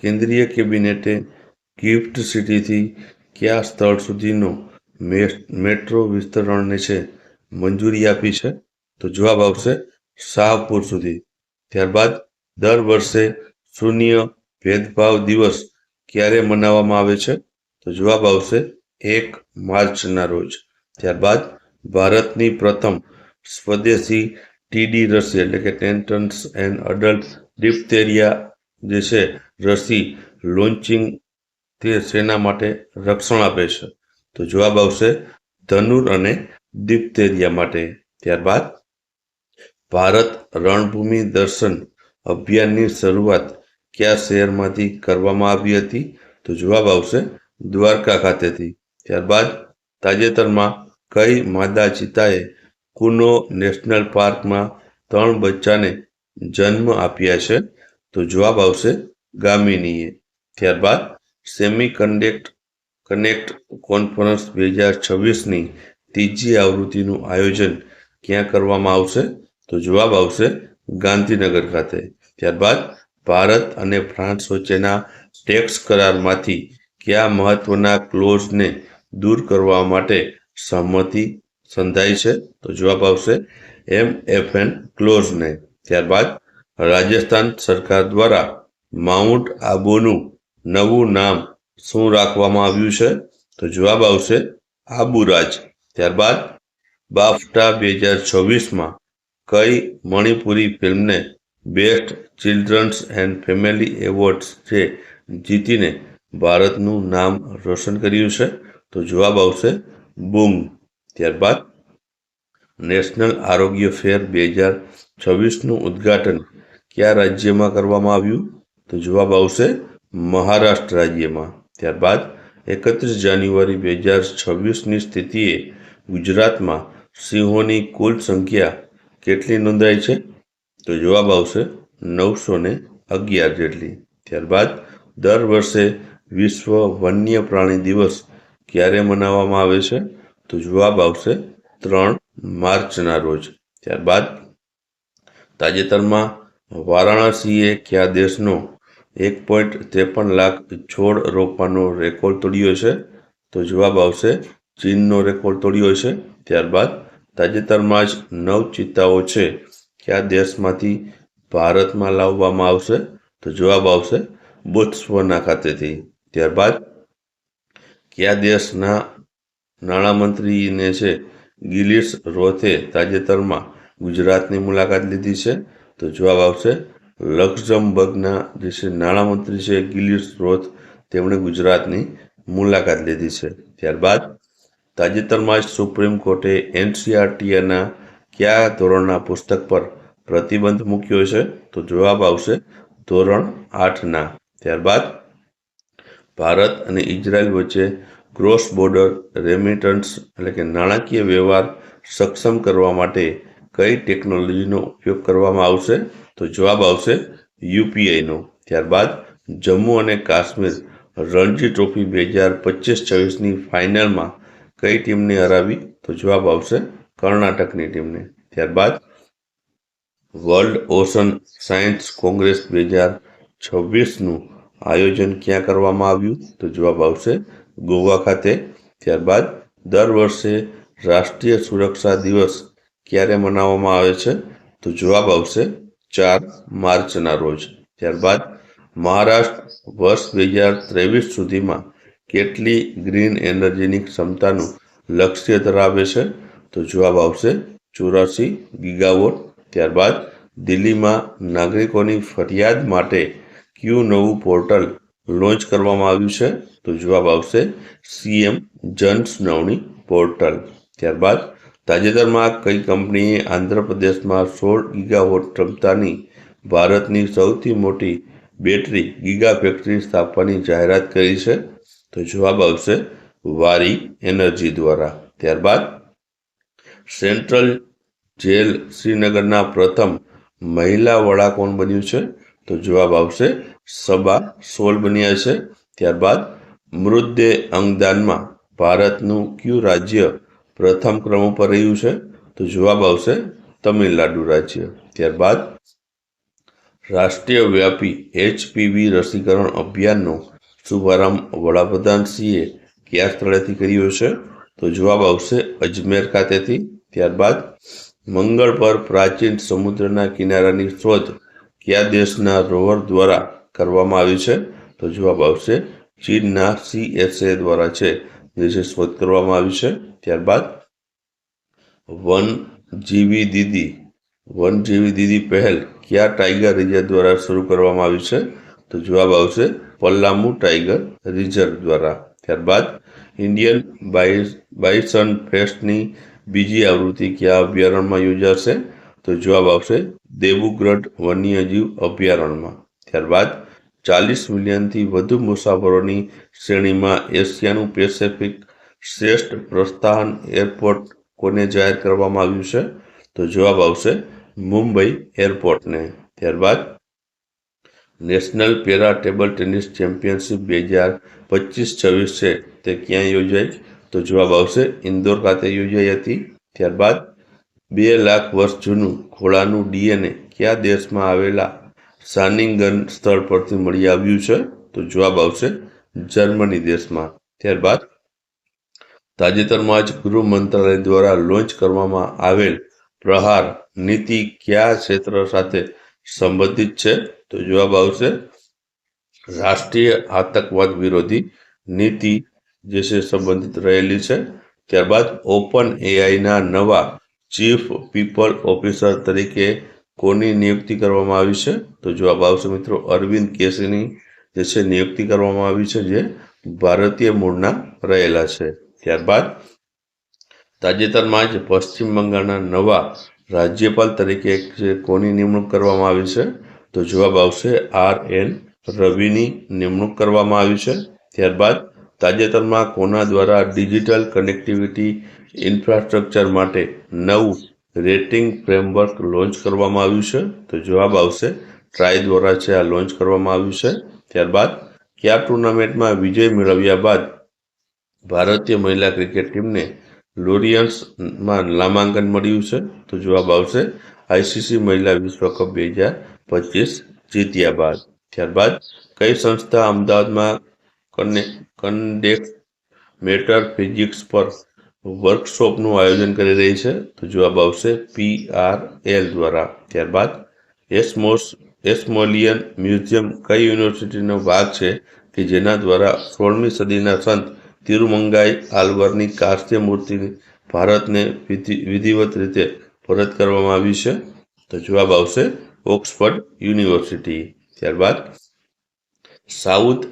કેન્દ્રીય કેબિનેટે ગિફ્ટ સિટીથી કયા સ્થળ સુધીનો મેટ્રો વિસ્તરણને છે મંજૂરી આપી છે? તો જવાબ આવશે શાહપુર સુધી. ત્યારબાદ દર વર્ષે શૂન્ય ભેદભાવ દિવસ ક્યારે મનાવવામાં આવે છે? તો જવાબ આવશે 1 માર્ચના રોજ. ત્યારબાદ ભારતની પ્રથમ સ્વદેશી ટીડી રસી એટલે કે ટેન્ટન્સ એન્ડ અડલ્ટ ડિપ્થેરિયા જે છે રસી લોન્ચિંગ તે શેના માટે રક્ષણ આપે છે? તો જવાબ આવશે ધનુર અને ડિપ્થેરિયા માટે. ત્યારબાદ ભારત રણભૂમિ દર્શન અભિયાનની શરૂઆત કયા શહેરમાંથી કરવામાં આવી હતી? તો જવાબ આવશે દ્વારકા ખાતેથી. ત્યારબાદ તાજેતરમાં કઈ માદા ચિત્તાએ કુનો નેશનલ પાર્કમાં 3 બચ્ચાને જન્મ આપ્યા છે? તો જવાબ આવશે ગામિનીએ. ત્યારબાદ સેમી કનેક્ટ કોન્ફરન્સ 2026ની ત્રીજી આવૃત્તિનું આયોજન ક્યાં કરવામાં આવશે? તો જવાબ આવશે ગાંધીનગર ખાતે. ત્યારબાદ ભારત અને ફ્રાન્સ વચ્ચેના ટેક્સ કરારમાંથી કયા મહત્વના ક્લોઝને દૂર કરવા માટે સહમતિ સંધાઈ છે? તો જવાબ આવશે MFN ક્લોઝને. ત્યારબાદ રાજસ્થાન સરકાર દ્વારા માઉન્ટ આબુનું નવું નામ શું રાખવામાં આવ્યું છે? તો જવાબ આવશે આબુરાજ. ત્યારબાદ બાફટા 2026માં કઈ મણિપુરી ફિલ્મને best children's and family awards છે જીતીને ભારતનું નામ રોશન કર્યું છે? તો જવાબ આવશે બૂમ. ત્યારબાદ નેશનલ આરોગ્ય ફેર 2026નું ઉદ્ઘાટન કયા રાજ્યમાં કરવામાં આવ્યું? તો જવાબ આવશે મહારાષ્ટ્ર રાજ્યમાં. ત્યારબાદ 31 જાન્યુઆરી 2026ની સ્થિતિએ ગુજરાતમાં સિંહોની કુલ સંખ્યા કેટલી નોંધાઈ છે? તો જવાબ આવશે 911 જેટલી. ત્યારબાદ દર વર્ષે વિશ્વ વન્ય પ્રાણી દિવસ ક્યારે મનાવવામાં આવે છે? તો જવાબ આવશે 3 માર્ચના રોજ. ત્યારબાદ તાજેતરમાં વારાણસીએ કયા દેશનો 1.53 લાખ છોડ રોપવાનો રેકોર્ડ તોડ્યો છે? તો જવાબ આવશે ચીનનો રેકોર્ડ તોડ્યો છે. ત્યારબાદ તાજેતરમાં જ 9 ચિત્તાઓ છે કયા દેશમાંથી ભારતમાં લાવવામાં આવશે? તો જવાબ આવશે બોત્સવાના ખાતેથી. ત્યારબાદ કયા દેશના નાણામંત્રીને છે ગિલિસ રોથે તાજેતરમાં ગુજરાતની મુલાકાત લીધી છે? તો જવાબ આવશે લક્ઝમબર્ગના જે છે નાણામંત્રી છે ગિલિસ રોથ તેમણે ગુજરાતની મુલાકાત લીધી છે. ત્યારબાદ તાજેતરમાં જ સુપ્રીમ કોર્ટે NCERTના કયા ધોરણના પુસ્તક પર પ્રતિબંધ મૂક્યો છે? તો જવાબ આવશે ધોરણ 8ના. ત્યારબાદ ભારત અને ઇઝરાયલ વચ્ચે ક્રોસ બોર્ડર રેમિટન્સ એટલે કે નાણાકીય વ્યવહાર સક્ષમ કરવા માટે કઈ ટેકનોલોજીનો ઉપયોગ કરવામાં આવશે? તો જવાબ આવશે UPIનો. ત્યારબાદ જમ્મુ અને કાશ્મીર રણજી ટ્રોફી 2025-26ની ફાઇનલમાં કઈ ટીમને હરાવી? તો જવાબ આવશે કર્ણાટકની ટીમને. ત્યારબાદ વર્લ્ડ ઓશન સાયન્સ કોંગ્રેસ 2026નું આયોજન ક્યાં કરવામાં આવ્યું? તો જવાબ આવશે ગોવા ખાતે. ત્યારબાદ દર વર્ષે રાષ્ટ્રીય સુરક્ષા દિવસ ક્યારે મનાવવામાં આવે છે? તો જવાબ આવશે 4 માર્ચના રોજ. ત્યારબાદ મહારાષ્ટ્ર વર્ષ 2023 સુધીમાં કેટલી ગ્રીન એનર્જીની ક્ષમતાનું લક્ષ્ય ધરાવે છે? તો જવાબ આવશે 84 ગીગાવોટ. ત્યારબાદ દિલ્હીમાં નાગરિકોની ફરિયાદ માટે કયું નવું પોર્ટલ લોન્ચ કરવામાં આવ્યું છે? તો જવાબ આવશે CM જન સુનાવણી પોર્ટલ. ત્યારબાદ તાજેતરમાં કઈ કંપનીએ આંધ્રપ્રદેશમાં 16 ગીગાવોટ ક્ષમતાની ભારતની સૌથી મોટી બેટરી ગીગા ફેક્ટરી સ્થાપવાની જાહેરાત કરી છે? તો જવાબ આવશે વારી એનર્જી દ્વારા. ત્યારબાદ સેન્ટ્રલ જેલ શ્રીનગરના પ્રથમ મહિલા વડા કોણ બન્યું છે? તો જવાબ આવશે સબા સોલ બન્યા છે. ત્યારબાદ મૃતદેહ અંગદાનમાં ભારતનું કયું રાજ્ય પ્રથમ ક્રમ ઉપર રહ્યું છે? તો જવાબ આવશે તમિલનાડુ રાજ્ય. ત્યારબાદ રાષ્ટ્રીય વ્યાપી HPV રસીકરણ અભિયાનનો શુભારંભ વડાપ્રધાનશ્રીએ કયા સ્થળેથી કર્યો છે? તો જવાબ આવશે અજમેર ખાતેથી. ત્યારબાદ મંગળ પર પ્રાચીન સમુદ્રના કિનારાની શોધ કયા દેશના રોવર દ્વારા કરવામાં આવી છે? તો જવાબ આવશે ચીનના CSA દ્વારા છે જે શોધ કરવામાં આવી છે. ત્યારબાદ વનજીવી દીદી પહેલ કયા ટાઈગર રિઝર્વ દ્વારા શરૂ કરવામાં આવી છે? તો જવાબ આવશે પલ્લામુ ટાઈગર રિઝર્વ દ્વારા. ત્યારબાદ ઇન્ડિયન બાયસન ફેસ્ટની બીજી આવૃત્તિ કયા અભયારણ્યમાં યોજાશે? તો જવાબ આવશે દેવુગઢ વન્યજીવ અભયારણ્યમાં. ત્યારબાદ 40 મિલિયનથી વધુ મુસાફરોની શ્રેણીમાં એશિયાનું પેસિફિક શ્રેષ્ઠ પ્રસ્થાન એરપોર્ટ કોને જાહેર કરવામાં આવ્યું છે? તો જવાબ આવશે મુંબઈ એરપોર્ટને. ત્યારબાદ national para table tennis championship 2025-26 છે તે ક્યાં યોજાઈ? તો જવાબ આવશે ઇન્દોર ખાતે યોજાઈ હતી. ત્યારબાદ 2 લાખ વર્ષ જૂનું ઘોડાનું DNA કયા દેશમાં આવેલા સાનિંગન સ્થળ પરથી મળી આવ્યું છે? તો જવાબ આવશે જર્મની દેશમાં. ત્યારબાદ તાજેતરમાં જ ગૃહ મંત્રાલય દ્વારા લોન્ચ કરવામાં આવેલ પ્રહાર નીતિ કયા ક્ષેત્ર સાથે સંબંધિત છે? તો જવાબ આવશે રાષ્ટ્રીય આતંકવાદ વિરોધી નીતિ જે છે સંબંધિત રહેલી છે. ત્યારબાદ ઓપન AIના નવા ચીફ પીપલ ઓફિસર તરીકે કોની નિયુક્તિ કરવામાં આવી છે? તો જવાબ આવશે મિત્રો અરવિંદ કેશીની જે છે નિયુક્તિ કરવામાં આવી છે જે ભારતીય મૂળના રહેલા છે. ત્યારબાદ તાજેતરમાં જ પશ્ચિમ બંગાળના નવા રાજ્યપાલ તરીકે કોની નિમણૂક કરવામાં આવી છે? તો જવાબ આવશે RN રવિની નિમણૂક કરવામાં આવી છે. ત્યારબાદ તાજેતરમાં કોના દ્વારા ડિજિટલ કનેક્ટિવિટી ઇન્ફ્રાસ્ટ્રક્ચર માટે નવું રેટિંગ ફ્રેમવર્ક લોન્ચ કરવામાં આવ્યું છે? તો જવાબ આવશે ટ્રાય દ્વારા છે આ લોન્ચ કરવામાં આવ્યું છે. ત્યારબાદ કયા ટુર્નામેન્ટમાં વિજય મેળવ્યા બાદ ભારતીય મહિલા ક્રિકેટ ટીમને લોરિયન્સમાં નામાંકન મળ્યું છે? તો જવાબ આવશે ICC મહિલા વિશ્વકપ 2025 જીત્યા બાદ. ત્યારબાદ કઈ સંસ્થા અમદાવાદમાં કન્ડેન્સ્ડ મેટર ફિઝિક્સ પર વર્કશોપનું આયોજન કરી રહી છે? તો જવાબ આવશે PRL દ્વારા. ત્યારબાદ એસ્મોલિયન મ્યુઝિયમ કઈ યુનિવર્સિટીનો ભાગ છે કે જેના દ્વારા 16મી સદીના સંત તિરુમંગાઈ આલ્વરની કાંસ્ય મૂર્તિ ભારતને વિધિવત રીતે પરત કરવામાં આવી છે? તો જવાબ આવશે ઓક્સફર્ડ યુનિવર્સિટી. ત્યારબાદ સાઉથ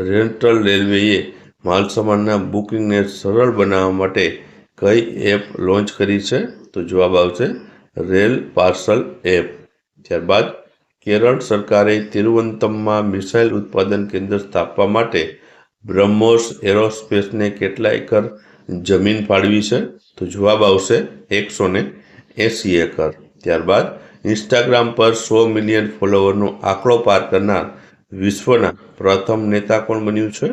સેન્ટ્રલ રેલવેએ માલસામાનના બુકિંગને સરળ બનાવવા માટે કઈ એપ લોન્ચ કરી છે? તો જવાબ આવશે રેલ પાર્સલ એપ. ત્યારબાદ કેરળ સરકારે તિરુવનંતપુરમમાં મિસાઇલ ઉત્પાદન કેન્દ્ર સ્થાપવા માટે બ્રહ્મોસ એરોસ્પેસને કેટલા એકર જમીન ફાળવી છે? તો જવાબ આવશે 180 એકર. ત્યારબાદ ઇન્સ્ટાગ્રામ પર 100 મિલિયન ફોલોવરનો આંકડો પાર કરનાર વિશ્વના પ્રથમ નેતા કોણ બન્યું છે?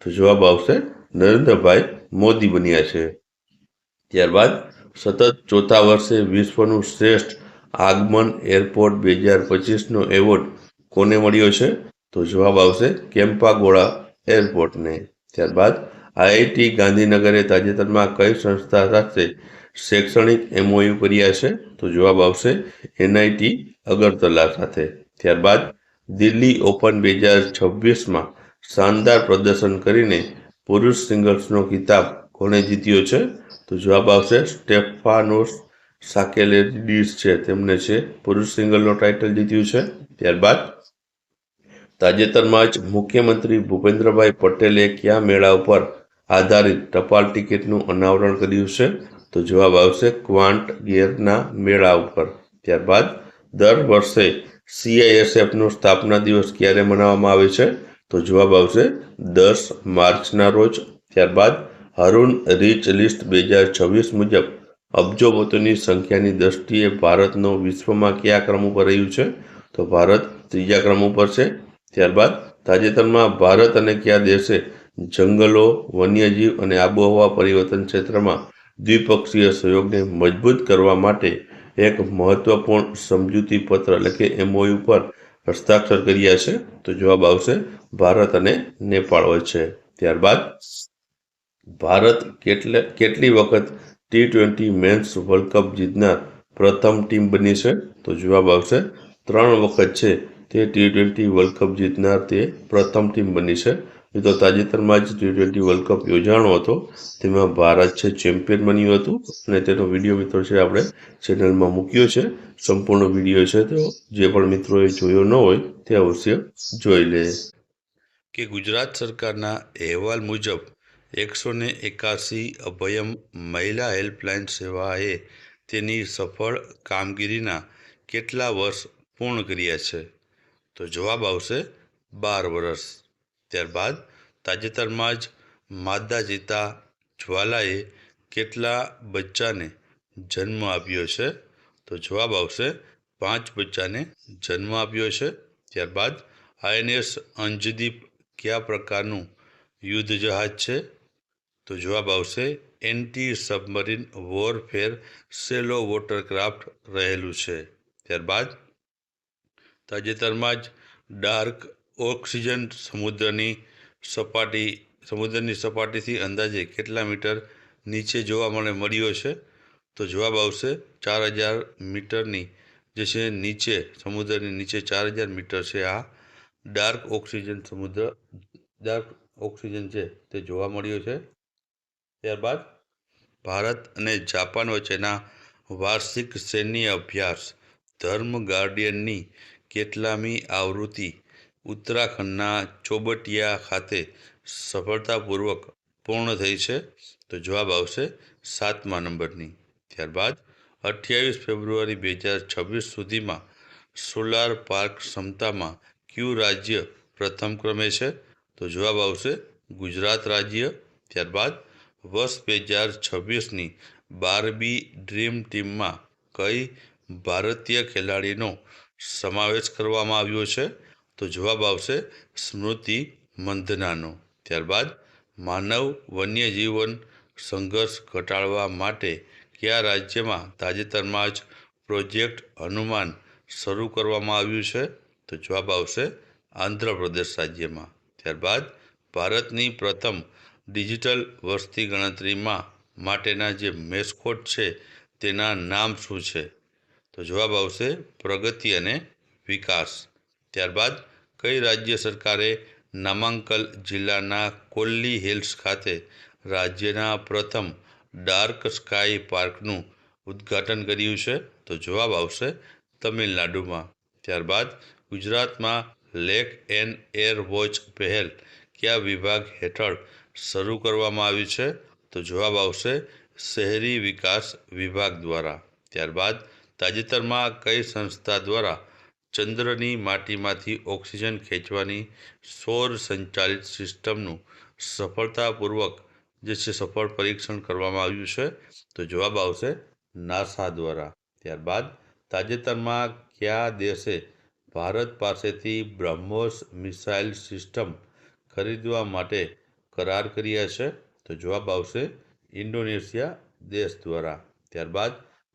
તો જવાબ આવશે નરેન્દ્રભાઈ મોદી બન્યા છે. ત્યારબાદ સતત ચોથા વર્ષે વિશ્વનું શ્રેષ્ઠ આગમન એરપોર્ટ 2025નો એવોર્ડ કોને મળ્યો છે? તો જવાબ આવશે કેમ્પાગોડા એરપોર્ટને. ત્યારબાદ IIT ગાંધીનગરે તાજેતરમાં કઈ સંસ્થા સાથે શૈક્ષણિક MOU કર્યા છે? તો જવાબ આવશે NIT અગરતલા સાથે. ત્યારબાદ દિલ્હી ઓપન 2026માં શાનદાર પ્રદર્શન કરીને પુરુષ સિંગલ્સનો ખિતાબ કોણે જીત્યો છે? તો જવાબ આવશે સ્ટેફાનોસ સાકેલિડીસ છે તેમને છે પુરુષ સિંગલનો ટાઇટલ જીત્યું છે. ત્યારબાદ તાજેતરમાં જ મુખ્યમંત્રી ભૂપેન્દ્રભાઈ પટેલે કયા મેળા ઉપર આધારિત ટપાલ ટિકિટનું અનાવરણ કર્યું છે? તો જવાબ આવશે ક્વાંટ ગેરના મેળા ઉપર. ત્યારબાદ દર વર્ષે CISFનો સ્થાપના દિવસ ક્યારે મનાવવામાં આવે છે? તો જવાબ આવશે 10 માર્ચના રોજ. ત્યારબાદ હરુન રીચ લિસ્ટ 2026 મુજબ અબજોપતિની સંખ્યાની દ્રષ્ટિએ ભારતનો વિશ્વમાં કયા ક્રમ ઉપર રહ્યું છે? તો ભારત 3જા ક્રમ ઉપર છે. ત્યારબાદ તાજેતરમાં ભારત અને કયા દેશે જંગલો, વન્યજીવ અને આબોહવા પરિવર્તન ક્ષેત્રમાં દ્વિપક્ષીય સહયોગને મજબૂત કરવા માટે એક મહત્વપૂર્ણ સમજૂતી પત્ર એટલે કે MOU પર હસ્તાક્ષર કર્યા છે? તો જવાબ આવશે ભારત અને નેપાળ વચ્ચે. ત્યારબાદ ભારત કેટલી વખત T20 મેન્સ વર્લ્ડ કપ જીતનાર પ્રથમ ટીમ બની છે? તો જવાબ આવશે 3 વખત છે તે T20 વર્લ્ડ કપ જીતનાર તે પ્રથમ ટીમ બની છે. તો તાજેતરમાં જ T20 વર્લ્ડ કપ યોજાણો હતો, તેમાં ભારત છે ચેમ્પિયન બન્યું હતું અને તેનો વિડીયો મિત્રો છે આપણે ચેનલમાં મૂક્યો છે. સંપૂર્ણ વિડીયો છે, તો જે પણ મિત્રોએ જોયો ન હોય તે અવશ્ય જોઈ લે. કે ગુજરાત સરકારના અહેવાલ મુજબ 181 અભયમ મહિલા હેલ્પલાઇન સેવાએ તેની સફળ કામગીરીના કેટલા વર્ષ પૂર્ણ કર્યા છે? તો જવાબ આવશે 12 વર્ષ. ત્યારબાદ તાજેતરમાં જ માદા ચિત્તા જ્વાલાએ કેટલા બચ્ચાને જન્મ આપ્યો છે? તો જવાબ આવશે 5 બચ્ચાને જન્મ આપ્યો છે. ત્યારબાદ INS અંજદીપ કયા પ્રકારનું યુદ્ધ જહાજ છે? તો જવાબ આવશે એન્ટી સબમરીન વોરફેર સેલો વોટરક્રાફ્ટ રહેલું છે. ત્યારબાદ તાજેતરમાં જ ડાર્ક ઓક્સિજન સમુદ્રની સપાટીથી અંદાજે કેટલા મીટર નીચે જોવા મળ્યો છે? તો જવાબ આવશે 4000 મીટરની જે છે નીચે, સમુદ્રની નીચે 4000 મીટર છે આ ડાર્ક ઓક્સિજન છે તે જોવા મળ્યો છે. ત્યારબાદ ભારત અને જાપાન વચ્ચેના વાર્ષિક સૈન્ય અભ્યાસ ધર્મ ગાર્ડિયનની કેટલામી આવૃત્તિ ઉત્તરાખંડના ચોબટિયા ખાતે સફળતાપૂર્વક પૂર્ણ થઈ છે? તો જવાબ આવશે 7મા નંબરની. ત્યારબાદ 28 ફેબ્રુઆરી 2026 સુધીમાં સોલાર પાર્ક ક્ષમતામાં કયું રાજ્ય પ્રથમ ક્રમે છે? તો જવાબ આવશે ગુજરાત રાજ્ય. ત્યારબાદ વર્ષ 2026ની બાર્બી ડ્રીમ ટીમમાં કઈ ભારતીય ખેલાડીનો સમાવેશ કરવામાં આવ્યો છે? તો જવાબ આવશે સ્મૃતિ મંધનાનો. ત્યારબાદ માનવ વન્યજીવન સંઘર્ષ ઘટાડવા માટે કયા રાજ્યમાં તાજેતરમાં જ પ્રોજેક્ટ હનુમાન શરૂ કરવામાં આવ્યું છે? તો જવાબ આવશે આંધ્રપ્રદેશ રાજ્યમાં. ત્યારબાદ ભારતની પ્રથમ ડિજિટલ વસ્તી ગણતરીમાં માટેના જે મેસ્કોટ છે તેના નામ શું છે? તો જવાબ આવશે પ્રગતિ અને વિકાસ. ત્યારબાદ કઈ રાજ્ય સરકારે નામાંકલ જિલ્લાના કોલ્લી હિલ્સ ખાતે રાજ્યના પ્રથમ ડાર્ક સ્કાય પાર્કનું ઉદ્ઘાટન કર્યું છે? તો જવાબ આવશે તમિલનાડુમાં. ત્યારબાદ ગુજરાતમાં લેક એન્ડ એર વોચ પહેલ કયા વિભાગ હેઠળ શરૂ કરવામાં આવી છે? તો જવાબ આવશે શહેરી વિકાસ વિભાગ દ્વારા. ત્યારબાદ તાજેતરમાં કઈ સંસ્થા દ્વારા ચંદ્રની માટીમાંથી ઓક્સિજન ખેંચવાની સૌર સંચાલિત સિસ્ટમનું સફળતાપૂર્વક સફળ પરીક્ષણ કરવામાં આવ્યું છે? તો જવાબ આવશે નાસા દ્વારા. ત્યારબાદ તાજેતરમાં કયા દેશે ભારત પાસેથી બ્રહ્મોસ મિસાઇલ સિસ્ટમ ખરીદવા માટે કરાર કર્યા છે? તો જવાબ આવશે ઇન્ડોનેશિયા દેશ દ્વારા. ત્યારબાદ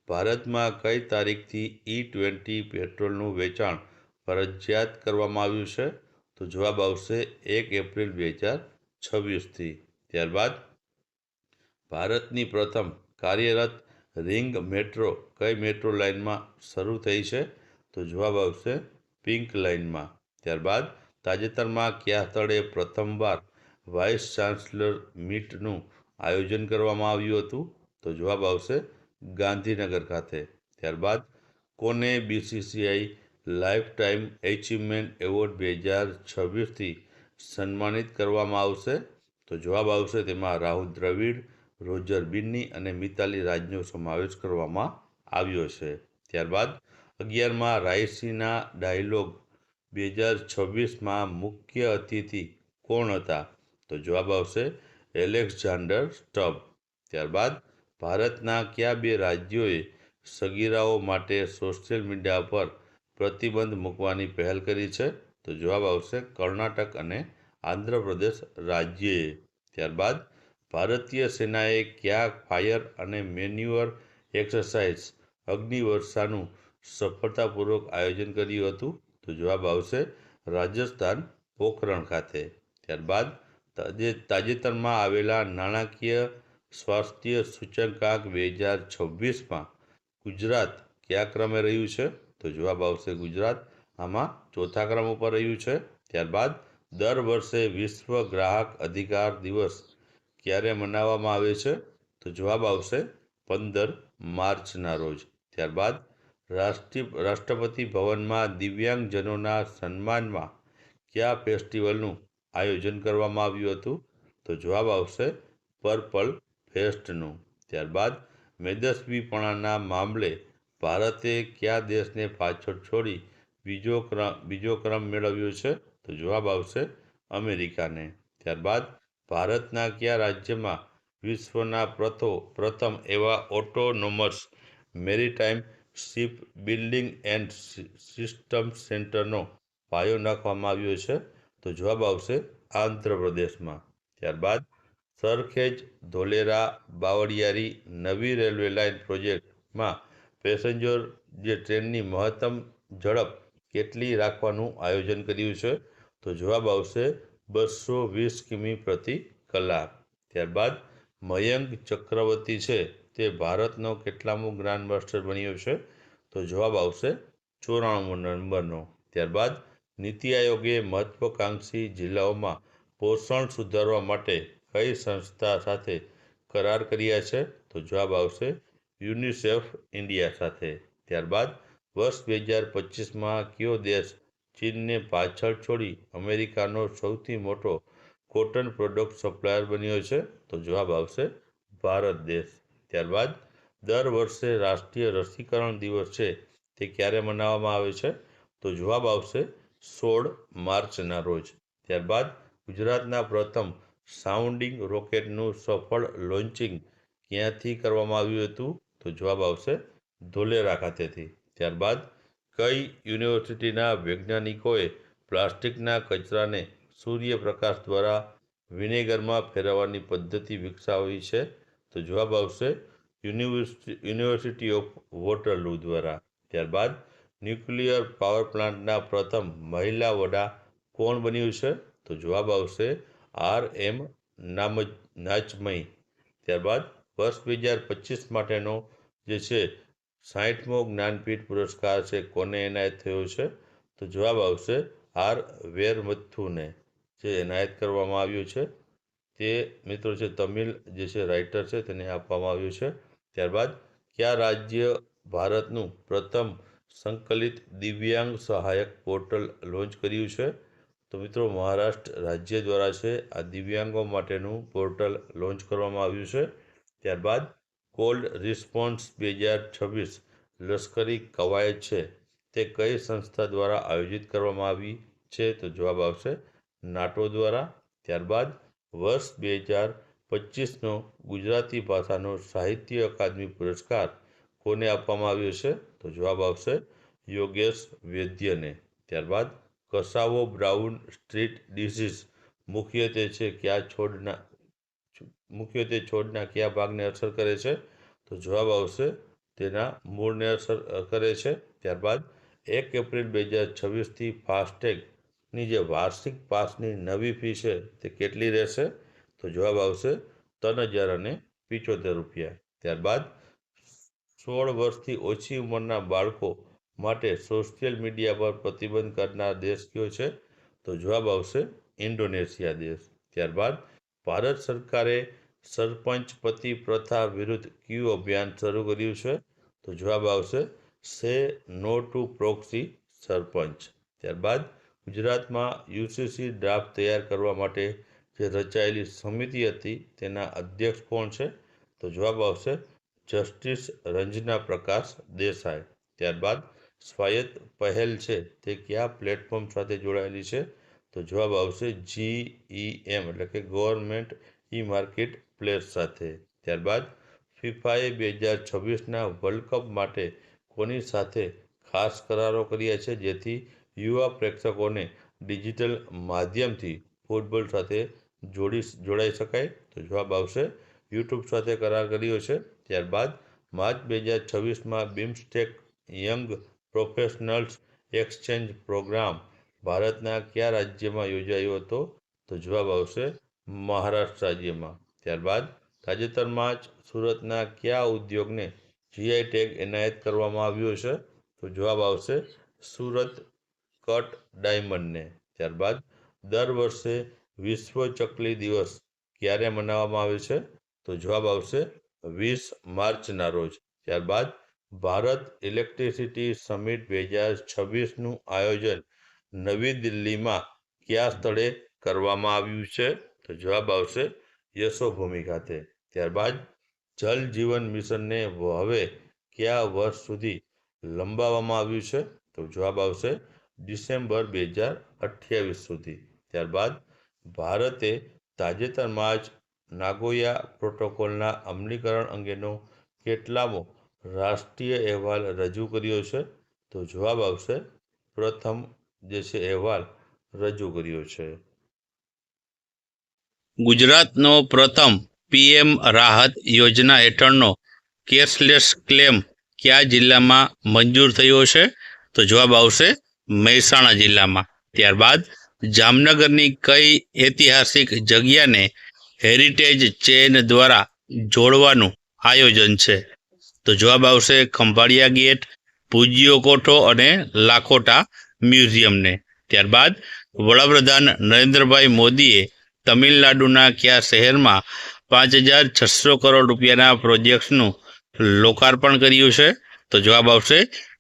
ભારતમાં કઈ તારીખથી E20 પેટ્રોલનું વેચાણ ફરજિયાત કરવામાં આવ્યું છે? તો જવાબ આવશે 1 એપ્રિલ 2026થી. ત્યારબાદ ભારતની પ્રથમ કાર્યરત રિંગ મેટ્રો કઈ મેટ્રો લાઇનમાં શરૂ થઈ છે? તો જવાબ આવશે પિંક લાઇનમાં. ત્યારબાદ તાજેતરમાં કયા સ્થળે પ્રથમવાર વાઇસ ચાન્સલર મીટનું આયોજન કરવામાં આવ્યું હતું? તો જવાબ આવશે ગાંધીનગર ખાતે. ત્યારબાદ કોને BCCI lifetime achievement award 2026થી સન્માનિત કરવામાં આવશે? તો જવાબ આવશે તેમાં રાહુલ દ્રવિડ, રોજર બિન્ની અને મિતાલી રાજનો સમાવેશ કરવામાં આવ્યો છે. ત્યારબાદ 11મા રાયસીના ડાયલોગ 2026માં મુખ્ય અતિથિ કોણ હતા? તો જવાબ આવશે એલેક્ઝાન્ડર સ્ટબ. ત્યારબાદ ભારતના કયા 2 રાજ્યોએ સગીરાઓ માટે સોશિયલ મીડિયા પર પ્રતિબંધ મૂકવાની પહેલ કરી છે? તો જવાબ આવશે કર્ણાટક અને આંધ્રપ્રદેશ રાજ્યએ. ત્યારબાદ ભારતીય સેનાએ કયા ફાયર અને મેન્યુઅર એક્સરસાઇઝ અગ્નિવર્ષાનું સફળતાપૂર્વક આયોજન કર્યું હતું? તો જવાબ આવશે રાજસ્થાન પોખરણ ખાતે. ત્યારબાદ તાજેતરમાં આવેલા નાણાકીય સ્વાસ્થ્ય સૂચકાંક 2026માં ગુજરાત કયા ક્રમે રહ્યું છે? તો જવાબ આવશે ગુજરાત આમાં ચોથા ક્રમ ઉપર રહ્યું છે. ત્યારબાદ દર વર્ષે વિશ્વ ગ્રાહક અધિકાર દિવસ ક્યારે મનાવવામાં આવે છે? તો જવાબ આવશે 15 માર્ચના રોજ. ત્યારબાદ રાષ્ટ્રપતિ ભવનમાં દિવ્યાંગજનોના સન્માનમાં કયા ફેસ્ટિવલનું આયોજન કરવામાં આવ્યું હતું? તો જવાબ આવશે પર્પલ ફેસ્ટનું. ત્યારબાદ મેદસ્વીપણાના મામલે ભારતે કયા દેશને પાછળ છોડી બીજો ક્રમ મેળવ્યો છે? તો જવાબ આવશે અમેરિકાને. ત્યારબાદ ભારતના કયા રાજ્યમાં વિશ્વના પ્રથમ એવા autonomous maritime shipbuilding and systems સેન્ટરનો પાયો નાખવામાં આવ્યો છે? તો જવાબ આવશે આંધ્રપ્રદેશમાં. ત્યારબાદ સરખેજ ધોલેરા બાવળિયારી નવી રેલવે લાઇન પ્રોજેક્ટમાં પેસેન્જર ટ્રેનની મહત્તમ ઝડપ કેટલી રાખવાનું આયોજન કર્યું છે? તો જવાબ આવશે 220 કિમી પ્રતિ કલાક. ત્યારબાદ મયંક ચક્રવર્તી છે તે ભારતનો કેટલામો ગ્રાન્ડ માસ્ટર બન્યો છે? તો જવાબ આવશે 94 નંબરનો. ત્યારબાદ નીતિ આયોગે મહત્વાકાંક્ષી જિલ્લાઓમાં પોષણ સુધારવા માટે કઈ સંસ્થા સાથે કરાર કર્યા છે? તો જવાબ આવશે યુનિસેફ ઇન્ડિયા સાથે. ત્યારબાદ વર્ષ 2025માં કયો દેશ ચીનને પાછળ છોડી અમેરિકાનો સૌથી મોટો કોટન પ્રોડક્ટ સપ્લાયર બન્યો છે? તો જવાબ આવશે ભારત દેશ. ત્યારબાદ દર વર્ષે રાષ્ટ્રીય રસીકરણ દિવસ છે તે ક્યારે મનાવવામાં આવે છે? તો જવાબ આવશે 16 માર્ચના રોજ. ત્યારબાદ ગુજરાતના પ્રથમ સાઉન્ડિંગ રોકેટનું સફળ લોન્ચિંગ ક્યાંથી કરવામાં આવ્યું હતું? તો જવાબ આવશે ધોલેરા ખાતેથી. ત્યારબાદ કઈ યુનિવર્સિટીના વૈજ્ઞાનિકોએ પ્લાસ્ટિકના કચરાને સૂર્યપ્રકાશ દ્વારા વિનેગરમાં ફેરવવાની પદ્ધતિ વિકસાવી છે? તો જવાબ આવશે યુનિવર્સિટી ઓફ વોટરલૂ દ્વારા. ત્યારબાદ ન્યુક્લિયર પાવર પ્લાન્ટના પ્રથમ મહિલા વડા કોણ બન્યું છે? તો જવાબ આવશે RM નાચમઈ. ત્યારબાદ વર્ષ 2025 માટેનો જે છે 60મો જ્ઞાનપીઠ પુરસ્કાર છે કોને એનાયત થયો છે? તો જવાબ આવશે R વેરમથુને જે એનાયત કરવામાં આવ્યું છે. તે મિત્રો છે તમિલ જે છે રાઇટર છે તેને આપવામાં આવ્યું છે. ત્યારબાદ કયા રાજ્ય ભારતનું પ્રથમ સંકલિત દિવ્યાંગ સહાયક પોર્ટલ લોન્ચ કર્યું છે? તો મિત્રો મહારાષ્ટ્ર રાજ્ય દ્વારા છે આ દિવ્યાંગો માટેનું પોર્ટલ લોન્ચ કરવામાં આવ્યું છે. ત્યારબાદ કોલ્ડ રિસ્પોન્સ 2026 લશ્કરી કવાયત છે તે કઈ સંસ્થા દ્વારા આયોજિત કરવામાં આવી છે? તો જવાબ આવશે નાટો દ્વારા. ત્યારબાદ વર્ષ 2025નો ગુજરાતી ભાષાનો સાહિત્ય અકાદમી પુરસ્કાર કોને આપવામાં આવ્યો છે? તો જવાબ આવશે યોગેશ વૈદ્યને. ત્યારબાદ કસાવો બ્રાઉન સ્ટ્રીટ ડિસીઝ મુખ્યત્વે છોડના કયા ભાગને અસર કરે છે? તો જવાબ આવશે તેના મૂળને અસર કરે છે. ત્યારબાદ 1 એપ્રિલ 2026થી ફાસ્ટેગની જે વાર્ષિક પાસની નવી ફી છે તે કેટલી રહેશે? તો જવાબ આવશે 3075 રૂપિયા. ત્યારબાદ 16 વર્ષથી ઓછી ઉંમરના બાળકો માટે સોશિયલ મીડિયા પર પ્રતિબંધ કરનાર દેશ કયો છે? તો જવાબ આવશે ઇન્ડોનેશિયા દેશ. ત્યારબાદ ભારત સરકારે સરપંચ પતિ પ્રથા વિરુદ્ધ કયું અભિયાન શરૂ કર્યું છે? તો જવાબ આવશે સે નો ટુ પ્રોક્સી સરપંચ. ત્યારબાદ ગુજરાતમાં યુસીસી ડ્રાફ્ટ તૈયાર કરવા માટે જે રચાયેલી સમિતિ હતી તેના અધ્યક્ષ કોણ છે? તો જવાબ આવશે જસ્ટિસ રંજના પ્રકાશ દેસાઈ. ત્યારબાદ સ્વાયત્ત પહેલ છે તે કયા પ્લેટફોર્મ સાથે જોડાયેલી છે? તો જવાબ આવશે GEM એટલે કે ગવર્મેન્ટ ઈ માર્કેટ પ્લેસ સાથે. ત્યારબાદ ફિફાએ 2026ના વર્લ્ડ કપ માટે કોની સાથે ખાસ કરારો કર્યા છે જેથી યુવા પ્રેક્ષકોને ડિજિટલ માધ્યમથી ફૂટબોલ સાથે જોડાઈ શકાય? તો જવાબ આવશે યુટ્યુબ સાથે કરાર કર્યો છે. ત્યારબાદ માર્ચ 2026માં BIMSTEC young professionals exchange programme ભારતના કયા રાજ્યમાં યોજાયો હતો? તો જવાબ આવશે મહારાષ્ટ્ર રાજ્યમાં. ત્યારબાદ તાજેતરમાં જ સુરતના કયા ઉદ્યોગને જીઆઈ ટેગ એનાયત કરવામાં આવ્યો છે? તો જવાબ આવશે સુરત કટ ડાયમંડને. ત્યારબાદ દર વર્ષે વિશ્વ ચકલી દિવસ ક્યારે મનાવવામાં આવે છે? તો જવાબ આવશે 20 માર્ચના રોજ. ત્યારબાદ ભારત ઇલેક્ટ્રિસિટી સમિટ 2026નું આયોજન નવી દિલ્હીમાં કયા સ્થળે કરવામાં આવ્યું છે? તો જવાબ આવશે યશોભૂમિ ખાતે. ત્યારબાદ જલ જીવન મિશનને હવે કયા વર્ષ સુધી લંબાવવામાં આવ્યું છે? તો જવાબ આવશે ડિસેમ્બર 2028 સુધી. ત્યારબાદ ભારતે તાજેતરમાં જ નાગોયા પ્રોટોકોલના અમલીકરણ અંગેનો કેટલામો રાષ્ટ્રીય અહેવાલ રજૂ કર્યો છે? તો જવાબ આવશે પ્રથમ જે છે અહેવાલ રજૂ કર્યો છે. ગુજરાતનો પ્રથમ પીએમ રાહત યોજના હેઠળનો કેશલેસ ક્લેમ કયા જિલ્લામાં મંજૂર થયો છે? તો જવાબ આવશે મહેસાણા જિલ્લામાં. ત્યારબાદ જામનગરની કઈ ઐતિહાસિક જગ્યાને હેરિટેજ ચેઇન દ્વારા જોડવાનું આયોજન છે? તો જવાબ આવશે ખંભાળિયા ગેટ, ભુજિયો કોઠો અને લાખોટા મ્યુઝિયમને. ત્યારબાદ વડાપ્રધાન નરેન્દ્રભાઈ મોદીએ તમિલનાડુના કયા શહેરમાં 5,600 કરોડ રૂપિયાના પ્રોજેક્ટ્સનું લોકાર્પણ કર્યું છે? તો જવાબ આવશે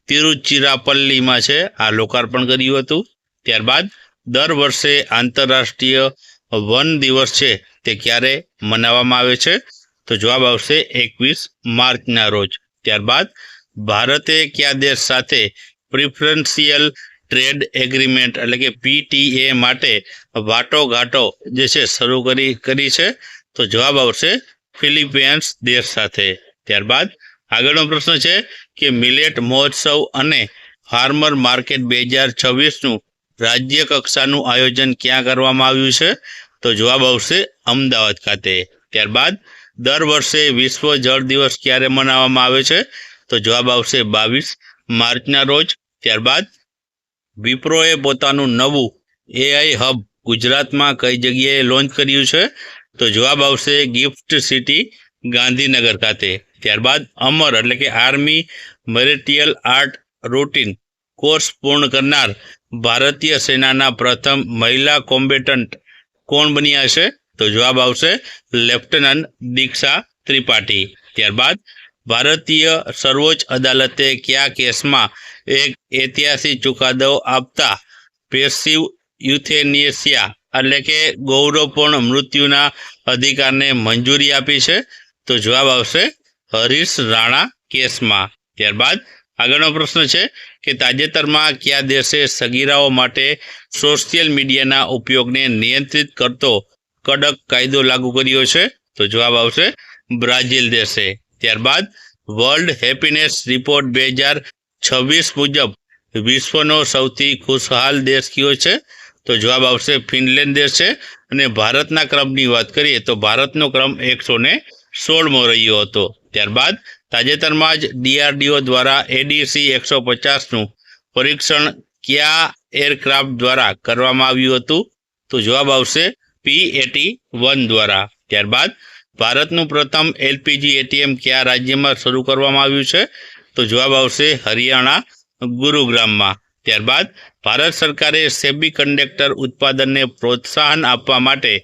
તિરુચિરાપલ્લીમાં છે આ લોકાર્પણ કર્યું હતું. ત્યારબાદ દર વર્ષે આંતરરાષ્ટ્રીય વન દિવસ છે તે ક્યારે મનાવવામાં આવે છે? તો જવાબ આવશે 21 માર્ચના રોજ. ત્યારબાદ ભારતે કયા દેશ સાથે પ્રિફરન્શિયલ ટ્રેડ એગ્રીમેન્ટ એટલે કે PTA માટે વાટાઘાટો જે છે શરૂ કરી છે? તો જવાબ આવશે ફિલિપાઇન્સ દેશ સાથે. ત્યારબાદ આગળનો પ્રશ્ન છે કે મિલેટ મહોત્સવ અને ફાર્મર માર્કેટ 2026નું રાજ્ય કક્ષાનું આયોજન ક્યાં કરવામાં આવ્યું છે? તો જવાબ આવશે અમદાવાદ ખાતે. ત્યારબાદ દર વર્ષે વિશ્વ જળ દિવસ ક્યારે મનાવવામાં આવે છે? તો જવાબ આવશે 22 માર્ચના રોજ. ત્યારબાદ વિપ્રોએ પોતાનું નવું AI હબ ગુજરાતમાં કઈ જગ્યાએ લોન્ચ કર્યું છે? તો જવાબ આવશે ગિફ્ટ સિટી ગાંધીનગર ખાતે. ત્યારબાદ અમર એટલે કે આર્મી મેરિટિયલ આર્ટ રૂટીન કોર્સ પૂર્ણ કરનાર ભારતીય સેનાના પ્રથમ મહિલા કોમ્બેટન્ટ કોણ બન્યા છે? તો જવાબ આવશે લેફ્ટનન્ટ દીક્ષા ત્રિપાઠી. ત્યારબાદ ભારતીય સર્વોચ્ચ અદાલતે કયા કેસમાં એક ઐતિહાસિક ચુકાદો આપતા પેસિવ યુથેનેસિયા એટલે કે ગૌરવપૂર્ણ મૃત્યુના અધિકારને મંજૂરી આપી છે? તો જવાબ આવશે હરીશ રાણા કેસમાં. ત્યારબાદ આગળનો પ્રશ્ન છે કે તાજેતરમાં કયા દેશે સગીરાઓ માટે સોશિયલ મીડિયાના ઉપયોગને નિયંત્રિત કરતો કડક કાયદો લાગુ કર્યો છે? તો જવાબ આવશે બ્રાઝિલ દેશે. ત્યારબાદ વર્લ્ડ હેપીનેસ રિપોર્ટ 2026 મુજબ વિશ્વનો સૌથી ખુશહાલ દેશ કયો છે? તો જવાબ આવશે ફિનલેન્ડ દેશ છે. અને ભારતના ક્રમની વાત કરીએ તો ભારતનો ક્રમ 116મો રહ્યો હતો. ત્યારબાદ તાજેતરમાં જ DRDO દ્વારા ADC 150નું પરીક્ષણ કયા એરક્રાફ્ટ દ્વારા કરવામાં આવ્યું હતું? તો જવાબ આવશે P-81 દ્વારા. ત્યારબાદ ભારતનું પ્રથમ LPG ATM કયા રાજ્યમાં શરૂ કરવામાં આવ્યું છે? તો જવાબ આવશે હરિયાણા ગુરુગ્રામમાં. ત્યારબાદ ભારત સરકારે સેમી કન્ડક્ટર ઉત્પાદનને પ્રોત્સાહન આપવા માટે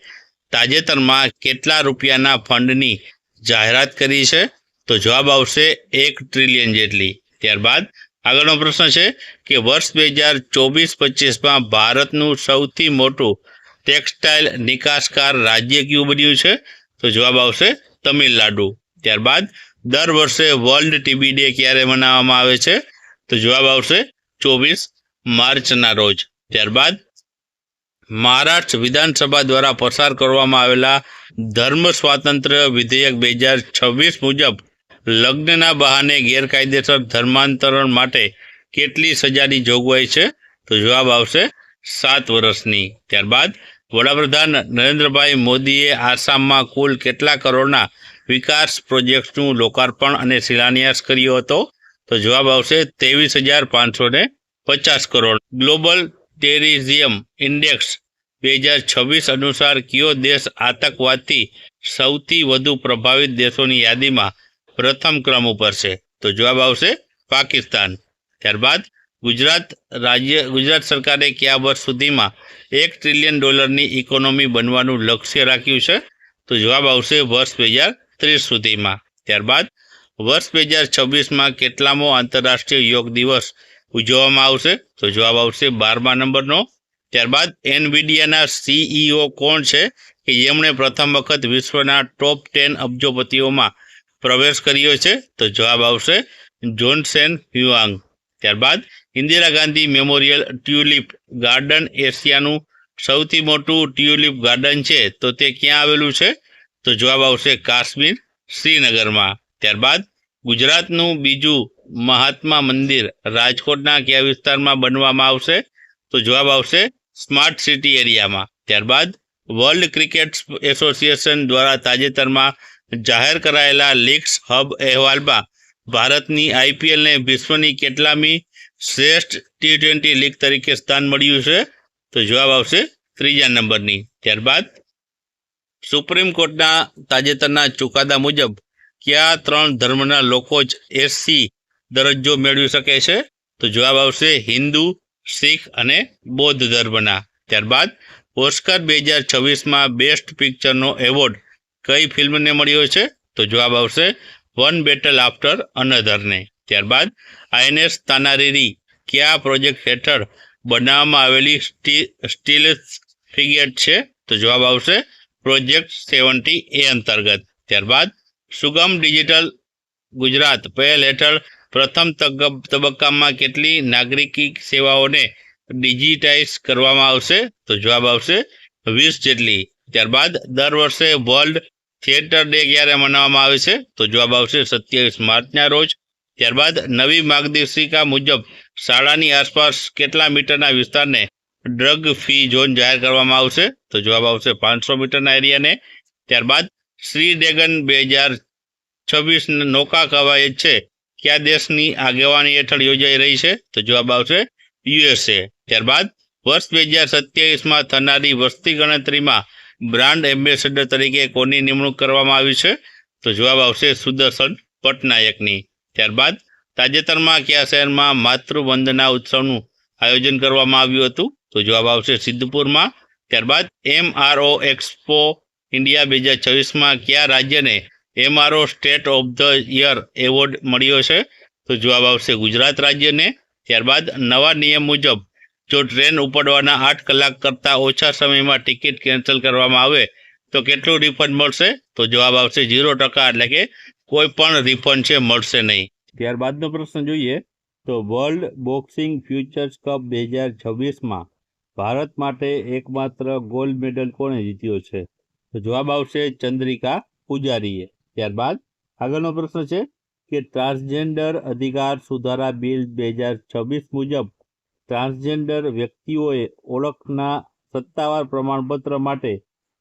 તાજેતરમાં કેટલા રૂપિયાના ફંડની જાહેરાત કરી છે? તો જવાબ આવશે 1 ટ્રિલિયન જેટલી. ત્યારબાદ આગળનો પ્રશ્ન છે કે વર્ષ 2024-25માં ભારતનું સૌથી મોટું ટેક્સટાઇલ નિકાસકાર રાજ્ય કયું બન્યું છે? તો જવાબ આવશે તમિલનાડુ. ત્યારબાદ દર વર્ષે વર્લ્ડ TB ડે ક્યારે મનાવવામાં આવે છે? તો જવાબ આવશે 24 માર્ચના રોજ. ત્યારબાદ મહારાષ્ટ્ર વિધાનસભા દ્વારા પસાર કરવામાં આવેલા ધર્મ સ્વાતંત્ર્ય વિધેયક 2026 મુજબ લગ્નના બહાને ગેરકાયદેસર ધર્માંતરણ માટે કેટલી સજાની જોગવાઈ છે? તો જવાબ આવશે 7 વર્ષની. ત્યારબાદ વડાપ્રધાન નરેન્દ્રભાઈ મોદીએ આસામમાં કુલ કેટલા કરોડના વિકાસ પ્રોજેક્ટનું લોકાર્પણ અને શિલાન્યાસ કર્યો હતો? તો જવાબ આવશે 23,550 કરોડ. ગ્લોબલ ટેરરિઝમ ઇન્ડેક્સ 2026 અનુસાર કયો દેશ આતંકવાદથી સૌથી વધુ પ્રભાવિત દેશોની યાદીમાં પ્રથમ ક્રમ ઉપર છે? તો જવાબ આવશે પાકિસ્તાન. ત્યારબાદ ગુજરાત સરકારે કયા વર્ષ સુધીમાં $1 ટ્રિલિયન ઇકોનોમી બનવાનું લક્ષ્ય રાખ્યું છે? તો જવાબ આવશે વર્ષ 2030 સુધીમાં. ત્યારબાદ વર્ષ 2026માં કેટલામો આંતરરાષ્ટ્રીય યોગ દિવસ ઉજવવામાં આવશે? તો જવાબ આવશે 12મા નંબરનો. ત્યારબાદ એનવીડિયાના CEO કોણ છે કે જેમણે પ્રથમ વખત વિશ્વના ટોપ 10 અબજોપતિઓમાં પ્રવેશ કર્યો છે? તો જવાબ આવશે જોન્સન હ્યુઆંગ. ત્યારબાદ Indira Gandhi memorial tulip garden એશિયાનું સૌથી મોટું ટ્યુલિપ ગાર્ડન છે, તો તે ક્યાં આવેલું છે? તો જવાબ આવશે કાશ્મીર, શ્રીનગરમાં. ત્યારબાદ ગુજરાતનું બીજું મહાત્મા મંદિર રાજકોટના કયા વિસ્તારમાં બનવામાં આવશે? તો જવાબ આવશે સ્માર્ટ સિટી એરિયામાં. ત્યારબાદ વર્લ્ડ ક્રિકેટ એસોસિએશન દ્વારા તાજેતરમાં જાહેર કરાયેલા લીગ્સ હબ અહેવાલમાં ભારતની IPLને વિશ્વની કેટલામી શ્રેષ્ઠ T20 લીગ તરીકે સ્થાન મળ્યું છે? તો જવાબ આવશે 3જા નંબરની. ત્યારબાદ સુપ્રીમ કોર્ટના તાજેતરના ચુકાદા મુજબ કયા 3 ધર્મના લોકો જ SC દરજ્જો મેળવી શકે છે? તો જવાબ આવશે હિન્દુ, શીખ અને બૌદ્ધ ધર્મના. ત્યારબાદ ઓસ્કર 2026માં બેસ્ટ પિક્ચરનો એવોર્ડ કઈ ફિલ્મને મળ્યો છે? તો જવાબ આવશે વન બેટલ આફ્ટર અનધરને. ત્યારબાદ INS તાનારીરી કયા પ્રોજેક્ટ હેઠળ બનાવવામાં આવેલી સ્ટીલ ફ્રિગેટ છે? તો જવાબ આવશે પ્રોજેક્ટ 70A અંતર્ગત. ત્યારબાદ સુગમ ડિજિટલ ગુજરાત પહેલ હેઠળ પ્રથમ તબક્કામાં કેટલી નાગરિકી સેવાઓને ડિજિટાઇઝ કરવામાં આવશે? તો જવાબ આવશે 20 જેટલી. ત્યારબાદ દર વર્ષે વર્લ્ડ થિયેટર ડે ક્યારે મનાવવામાં આવે છે? તો જવાબ આવશે 27 માર્ચના રોજ. ત્યારબાદ નવી માર્ગદર્શિકા મુજબ શાળાની આસપાસ કેટલા મીટરના વિસ્તારને ડ્રગ ફ્રી ઝોન જાહેર કરવામાં આવશે? તો જવાબ આવશે 500 મીટરના એરિયાને. ત્યારબાદ શ્રી ડ્રેગન 2026 નૌકા કવાયત છે કયા દેશની આગેવાની હેઠળ યોજાઈ રહી છે? તો જવાબ આવશે USA. ત્યારબાદ વર્ષ 2027માં થનારી વસ્તી ગણતરીમાં બ્રાન્ડ એમ્બેસેડર તરીકે કોની નિમણૂક કરવામાં આવી છે? તો જવાબ આવશે સુદર્શન પટનાયકની. ત્યારબાદ તાજેતરમાં કયા શહેરમાં માતૃવંદના ઉત્સવનું આયોજન કરવામાં આવ્યું હતું? તો જવાબ આવશે સિદ્ધપુરમાં. ત્યારબાદ MRO એક્સપો ઇન્ડિયા 2026માં કયા રાજ્યને MRO state of the year award મળ્યો છે? તો જવાબ આવશે ગુજરાત રાજ્યને. ત્યારબાદ નવા નિયમ મુજબ જો ટ્રેન ઉપડવાના 8 કલાક કરતાં ઓછા સમયમાં ટિકિટ કેન્સલ કરવામાં આવે તો કેટલું રિફંડ મળશે? તો જવાબ આવશે 0%, એટલે કે કોઈ પણ રિફંડ છે મળશે નહીં. ત્યારબાદનો પ્રશ્ન જોઈએ તો વર્લ્ડ બોક્સિંગ ફ્યુચર્સ કપ 2026માં ભારત માટે એકમાત્ર ગોલ્ડ મેડલ કોણે જીત્યો છે? તો જવાબ આવશે ચંદ્રિકા પૂજારીએ. ત્યારબાદ આગળનો પ્રશ્ન છે કે ટ્રાન્સજેન્ડર અધિકાર સુધારા બિલ 2026 મુજબ ટ્રાન્સજેન્ડર વ્યક્તિઓએ ઓળખના સત્તાવાર પ્રમાણપત્ર માટે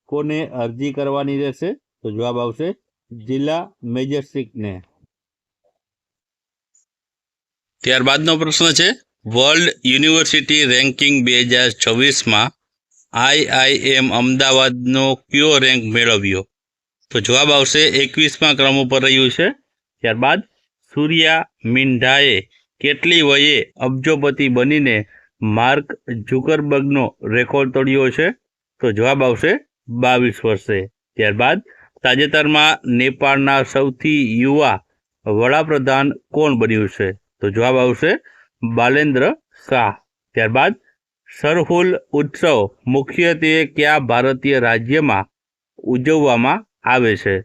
કોને અરજી કરવાની રહેશે? તો જવાબ આવશે જિલ્લા મેજિસ્ટ્રેટને. ત્યારબાદનો પ્રશ્ન છે વર્લ્ડ યુનિવર્સિટી રેન્કિંગ 2026માં IIM અમદાવાદનો કયો રેન્ક મેળવ્યો? તો જવાબ આવશે 21મા ક્રમ ઉપર રહ્યું છે. ત્યારબાદ સૂર્યા મિંઢાએ કેટલી વયે અબજોપતિ બનીને માર્ક ઝુકરબર્ગનો રેકોર્ડ તોડ્યો છે? તો જવાબ આવશે 22 વર્ષે. ત્યારબાદ તાજેતરમાં નેપાળના સૌથી યુવા વડાપ્રધાન કોણ બન્યું છે? તો જવાબ આવશે બાલેન્દ્ર શાહ. ત્યારબાદ સરહુલ ઉત્સવ મુખ્યત્વે કયા ભારતીય રાજ્યમાં ઉજવવામાં આવે છે?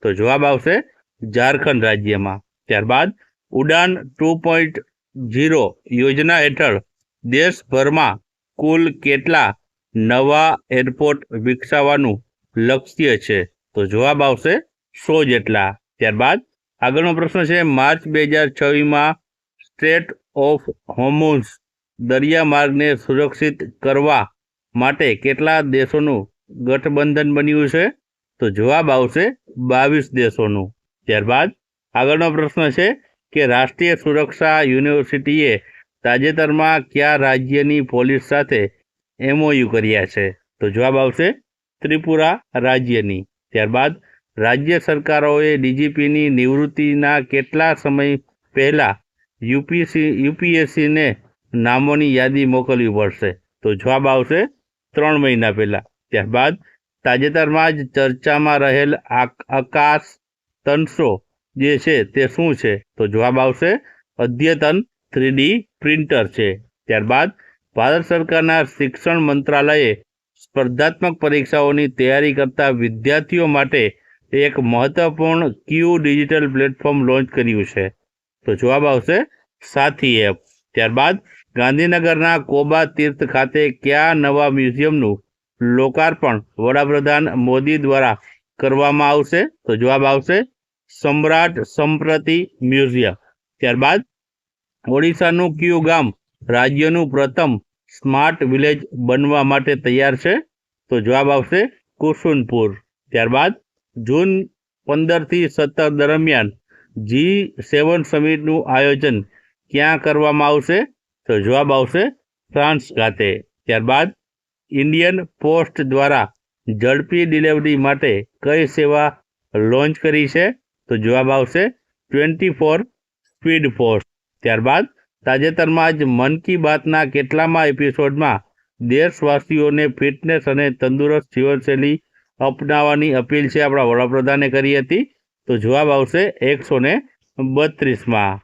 તો જવાબ આવશે ઝારખંડ રાજ્યમાં. ત્યારબાદ ઉડાન 2.0 યોજના હેઠળ દેશભરમાં કુલ કેટલા નવા એરપોર્ટ વિકસાવવાનું લક્ષ્ય છે? તો જવાબ આવશે 100 જેટલા. ત્યારબાદ આગળનો પ્રશ્ન છે માર્ચ 2026માં સ્ટ્રેટ ઓફ હોર્મુઝ દરિયામાર્ગને સુરક્ષિત કરવા માટે કેટલા દેશોનું ગઠબંધન બન્યું છે? તો જવાબ આવશે 22 દેશોનું. ત્યારબાદ આગળનો પ્રશ્ન છે કે રાષ્ટ્રીય સુરક્ષા યુનિવર્સિટીએ તાજેતરમાં કયા રાજ્યની પોલીસ સાથે MOU કર્યા છે? તો જવાબ આવશે ત્રિપુરા રાજ્યની. ત્યારબાદ રાજ્ય સરકારોએ DGPની નિવૃત્તિના કેટલા સમય પહેલા UPSCને નામોની યાદી મોકલવી પડશે? તો જવાબ આવશે 3 મહિના પહેલા. ત્યારબાદ તાજેતરમાં જ ચર્ચામાં રહેલ આકાશ 300 જે છે તે શું છે? તો જવાબ આવશે અદ્યતન 3D પ્રિન્ટર છે. ત્યારબાદ ભારત સરકારના શિક્ષણ મંત્રાલયે સ્પર્ધાત્મક પરીક્ષાઓની તૈયારી કરતા વિદ્યાર્થીઓ માટે એક મહત્વપૂર્ણ કયું ડિજિટલ પ્લેટફોર્મ લોન્ચ કર્યું છે? તો જવાબ આવશે સાથી એપ. ત્યારબાદ ગાંધીનગરના કોબા તીર્થ ખાતે કયા નવા મ્યુઝિયમનું લોકાર્પણ વડાપ્રધાન મોદી દ્વારા કરવામાં આવશે? તો જવાબ આવશે સમ્રાટ સંપ્રતિ મ્યુઝિયમ. ત્યારબાદ ઓડિશાનું કયું ગામ રાજ્યનું પ્રથમ સ્માર્ટ વિલેજ બનવા માટે તૈયાર છે? તો જવાબ આવશે કુસુનપુર. ત્યારબાદ જૂન 15થી 17 દરમિયાન G7 સમિટનું આયોજન ક્યાં કરવામાં આવશે? તો જવાબ આવશે ફ્રાન્સ ખાતે. ત્યારબાદ ઇન્ડિયન પોસ્ટ દ્વારા ઝડપી ડિલિવરી માટે કઈ સેવા લોન્ચ કરી છે? તો જવાબ આવશે 24 સ્પીડ પોસ્ટ. ત્યારબાદ તાજેતરમાં જ મન કી બાતના કેટલામાં એપિસોડમાં દેશવાસીઓને ફિટનેસ અને તંદુરસ્ત જીવનશૈલી અપનાવવાની અપીલ છે આપણા વડાપ્રધાને કરી હતી? તો જવાબ આવશે 132માં.